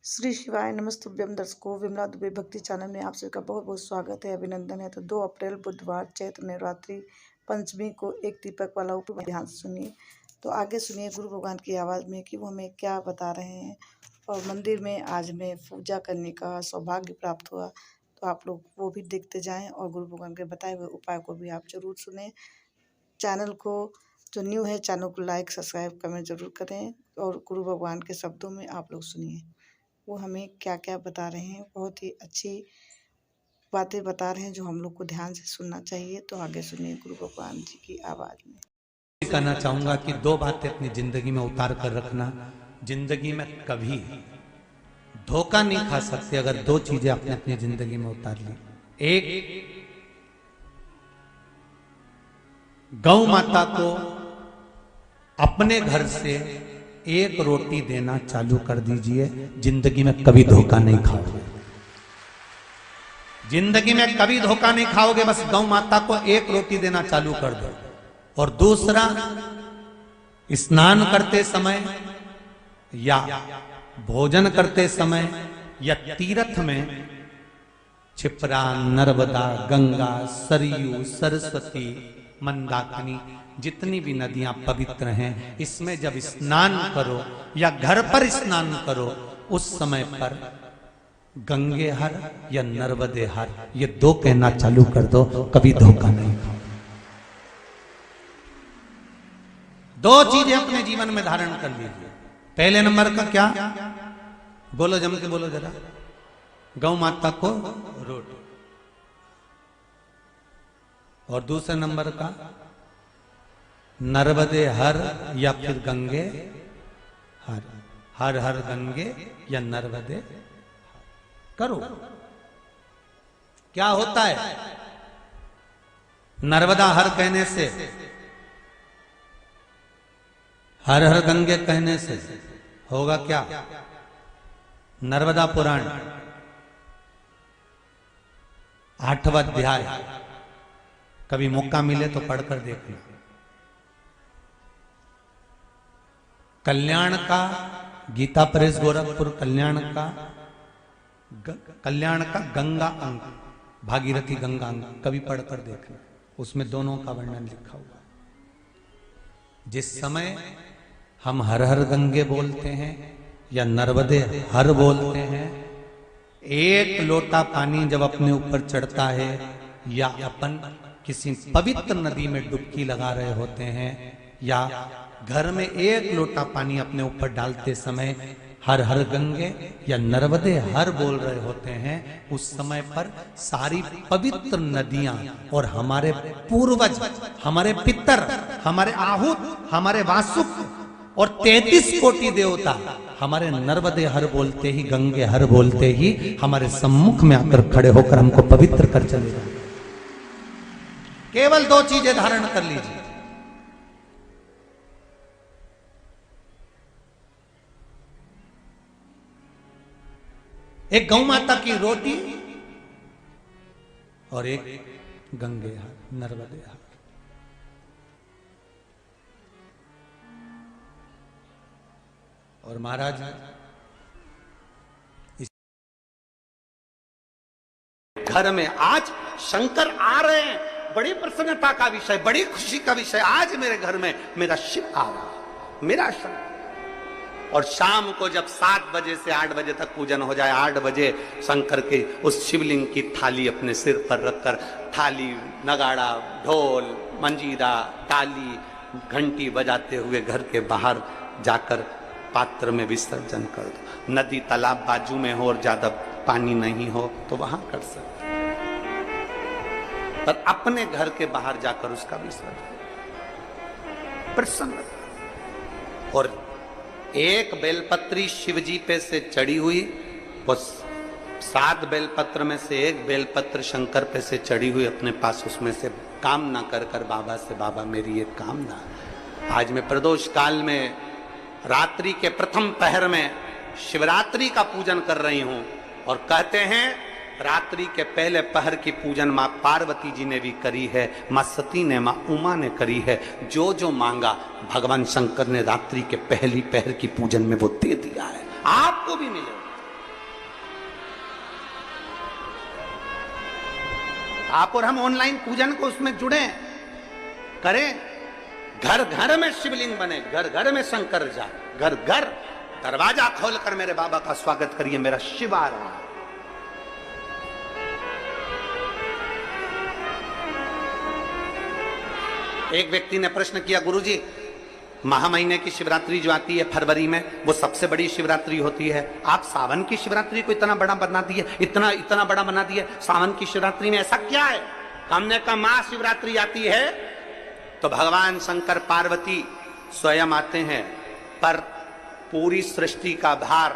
श्री शिवाय नमस्तुभ्यम। दर्शकों, विमला दुबे भक्ति चैनल में आप सभी का बहुत बहुत स्वागत है, अभिनंदन है। तो 2 अप्रैल बुधवार चैत्र नवरात्रि पंचमी को एक दीपक वाला उपाय ध्यान से सुनिए। तो आगे सुनिए गुरु भगवान की आवाज़ में कि वो हमें क्या बता रहे हैं। और मंदिर में आज हमें पूजा करने का सौभाग्य प्राप्त हुआ, तो आप लोग वो भी देखते जाएँ और गुरु भगवान के बताए हुए उपाय को भी आप जरूर सुने। चैनल को जो न्यू है, चैनल को लाइक सब्सक्राइब कमेंट जरूर करें और गुरु भगवान के शब्दों में आप लोग सुनिए वो हमें क्या क्या बता रहे हैं। बहुत ही अच्छी बातें बता रहे हैं जो हम लोग को ध्यान से सुनना चाहिए। तो आगे सुनिए गुरु भगवान जी की आवाज़ में। कहना चाहूंगा कि 2 बातें अपनी जिंदगी में उतार कर रखना। जिंदगी में कभी धोखा नहीं खा सकते अगर 2 चीजें आपने अपनी जिंदगी में उतार ली। एक, गौ माता को अपने घर से 1 रोटी देना चालू कर दीजिए, जिंदगी में कभी धोखा नहीं खाओगे। जिंदगी में कभी धोखा नहीं खाओगे। बस गौ माता को 1 रोटी देना चालू कर दो। और दूसरा, स्नान करते समय या भोजन करते समय या तीर्थ में क्षिप्रा, नर्मदा, गंगा, सरयू, सरस्वती, मंदाकिनी, जितनी भी नदियां पवित्र हैं, इसमें जब स्नान करो या घर पर स्नान करो, उस समय पर गंगे हर या नर्मदे हर, ये 2 कहना चालू कर दो, कभी धोखा नहीं खाओ। 2 चीजें अपने जीवन में धारण कर लीजिए। पहले नंबर का क्या, बोलो जम के बोलो जरा, गौ माता को रोटी। और दूसरे नंबर का नर्मदे हर या फिर गंगे हर, हर हर गंगे या नर्मदे करो। क्या होता है नर्मदा हर कहने से, हर हर गंगे कहने से होगा क्या? नर्मदा पुराण 8वां अध्याय, कभी मौका मिले तो पढ़कर देखना। कल्याण का, गीता प्रेस गोरखपुर, कल्याण का गंगा अंग, भागीरथी गंगा अंग, कभी पढ़कर देखना। उसमें दोनों का वर्णन लिखा हुआ। जिस समय हम हर हर गंगे बोलते हैं या नर्मदे हर बोलते हैं, 1 लोटा पानी जब अपने ऊपर चढ़ता है या अपन किसी पवित्र नदी में डुबकी लगा रहे होते हैं या घर में 1 लोटा पानी अपने ऊपर डालते समय हर हर गंगे या नर्मदे हर बोल रहे होते हैं, उस समय पर सारी पवित्र नदियां और हमारे पूर्वज, हमारे पितर, हमारे आहूत, हमारे वासुक और 33 कोटि देवता हमारे नर्मदे हर बोलते ही, गंगे हर बोलते ही हमारे सम्मुख में आकर खड़े होकर हमको पवित्र कर चले जाए। केवल 2 चीजें धारण कर लीजिए। एक गौ माता की रोटी और एक गंगे हर, नर्मदे हर। और महाराज घर में आज शंकर आ रहे हैं, बड़ी प्रसन्नता का विषय, बड़ी खुशी का विषय। आज मेरे घर में मेरा शिव आ रहा, मेरा शंकर। और शाम को जब 7 बजे से 8 बजे तक पूजन हो जाए, 8 बजे शंकर के उस शिवलिंग की थाली अपने सिर पर रखकर, थाली, नगाड़ा, ढोल, मंजीरा, ताली, घंटी बजाते हुए घर के बाहर जाकर पात्र में विसर्जन कर दो। नदी तालाब बाजू में हो और ज्यादा पानी नहीं हो तो वहां कर सकते, पर अपने घर के बाहर जाकर उसका विसर्जन प्रसन्न। और 1 बेलपत्री शिवजी पे से चढ़ी हुई, वो 7 बेलपत्र में से 1 बेलपत्र शंकर पे से चढ़ी हुई अपने पास, उसमें से कामना कर कर बाबा से, बाबा मेरी एक कामना, आज मैं प्रदोष काल में रात्रि के प्रथम पहर में शिवरात्रि का पूजन कर रही हूं। और कहते हैं रात्रि के पहले पहर की पूजन मां पार्वती जी ने भी करी है, मां सती ने, मां उमा ने करी है। जो जो मांगा भगवान शंकर ने रात्रि के पहली पहर की पूजन में वो दे दिया है, आपको भी मिलेगा। आप और हम ऑनलाइन पूजन को उसमें जुड़े करें, घर घर में शिवलिंग बने, घर घर में शंकर जाए, घर घर दरवाजा खोलकर मेरे बाबा का स्वागत करिए, मेरा शिव आ रहा है। एक व्यक्ति ने प्रश्न किया, गुरुजी महा महीने की शिवरात्रि जो आती है फरवरी में, वो सबसे बड़ी शिवरात्रि होती है, आप सावन की शिवरात्रि को इतना बड़ा बना दिए, इतना बड़ा बना दिए, सावन की शिवरात्रि में ऐसा क्या है? हमने कहा महाशिवरात्रि आती है तो भगवान शंकर पार्वती स्वयं आते हैं, पर पूरी सृष्टि का भार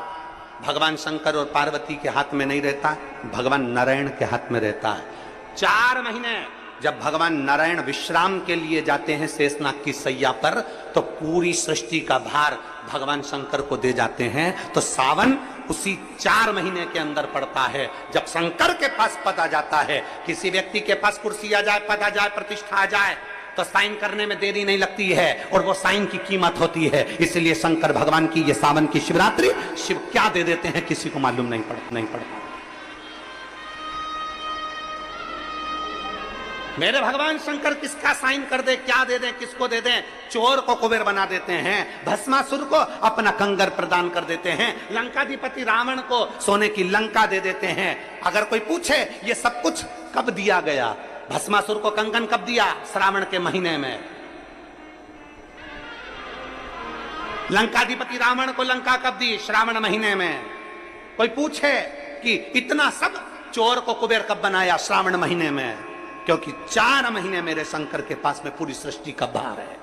भगवान शंकर और पार्वती के हाथ में नहीं रहता, भगवान नारायण के हाथ में रहता है। 4 महीने जब भगवान नारायण विश्राम के लिए जाते हैं शेषनाग की सैया पर, तो पूरी सृष्टि का भार भगवान शंकर को दे जाते हैं। तो सावन उसी 4 महीने के अंदर पड़ता है। जब शंकर के पास पद आ जाता है, किसी व्यक्ति के पास कुर्सी आ जाए, पद आ जाए, प्रतिष्ठा आ जाए, तो साइन करने में देरी नहीं लगती है, और वो साइन की कीमत होती है। इसलिए शंकर भगवान की ये सावन की शिवरात्रि शिव क्या दे देते हैं किसी को मालूम नहीं पड़ता। मेरे भगवान शंकर किसका साइन कर दे, क्या दे दें, किसको दे दें? चोर को कुबेर बना देते हैं, भस्मासुर को अपना कंगर प्रदान कर देते हैं, लंकाधिपति रावण को सोने की लंका दे देते हैं। अगर कोई पूछे ये सब कुछ कब दिया गया, भस्मासुर को कंगन कब दिया? श्रावण के महीने में। लंकाधिपति रावण को लंका कब दी? श्रावण महीने में। कोई पूछे कि इतना सब चोर को कुबेर कब बनाया? श्रावण महीने में। क्योंकि 4 महीने मेरे शंकर के पास में पूरी सृष्टि का भार है।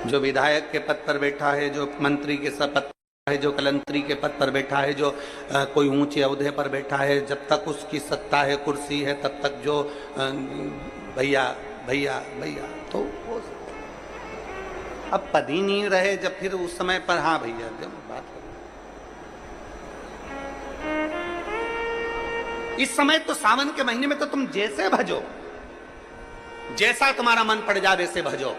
जो विधायक के पद पर बैठा है, जो मंत्री के पद पर है, जो कलंत्री के पद पर बैठा है, जो कोई ऊंचे ओहदे पर बैठा है, जब तक उसकी सत्ता है, कुर्सी है, तब तक जो भैया भैया भैया, तो वो अब पद ही नहीं रहे, जब फिर उस समय पर हाँ भैया जब बात हो। इस समय तो सावन के महीने में तो तुम जैसे भजो, जैसा तुम्हारा मन पड़ जाए वैसे भजो।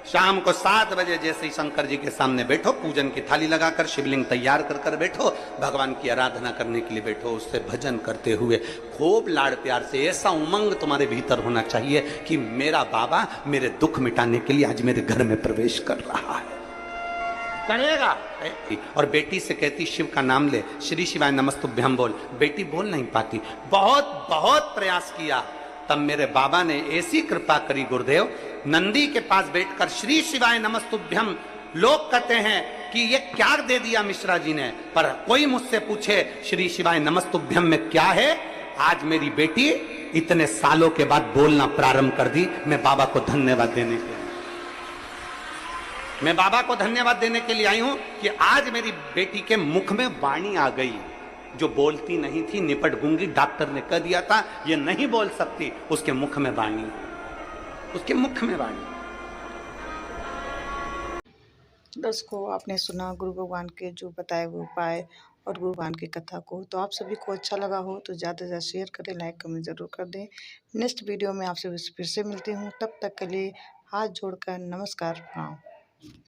शाम को 7 बजे जैसे ही शंकर जी के सामने बैठो, पूजन की थाली लगाकर शिवलिंग तैयार कर बैठो, भगवान की आराधना करने के लिए बैठो, उससे भजन करते हुए खूब लाड़ प्यार से। ऐसा उमंग तुम्हारे भीतर होना चाहिए कि मेरा बाबा मेरे दुख मिटाने के लिए आज मेरे घर में प्रवेश कर रहा है, करेगा। और बेटी से कहती शिव का नाम ले, श्री शिवाय नमस्तुभ्यम बोल। बेटी बोल नहीं पाती, बहुत बहुत प्रयास किया, तब मेरे बाबा ने ऐसी कृपा करी गुरुदेव, नंदी के पास बैठकर श्री शिवाय नमस्तुभ्यम। लोग कहते हैं कि ये क्या दे दिया मिश्रा जी ने, पर कोई मुझसे पूछे श्री शिवाय नमस्तुभ्यम में क्या है, आज मेरी बेटी इतने सालों के बाद बोलना प्रारंभ कर दी। मैं बाबा को धन्यवाद देने के लिए आई हूं कि आज मेरी बेटी के मुख में वाणी आ गई, जो बोलती नहीं थी, निपट गूंगी। डॉक्टर ने कह दिया था ये नहीं बोल सकती, उसके मुख में वाणी, उसके मुख में वाणी। दर्शकों, आपने सुना गुरु भगवान के जो बताए हुए उपाय और गुरु भगवान की कथा को। तो आप सभी को अच्छा लगा हो तो ज़्यादा से ज़्यादा शेयर करें, लाइक कमेंट जरूर कर दें। नेक्स्ट वीडियो में आपसे फिर से मिलती हूँ, तब तक के लिए हाथ जोड़कर नमस्कार, प्रणाम।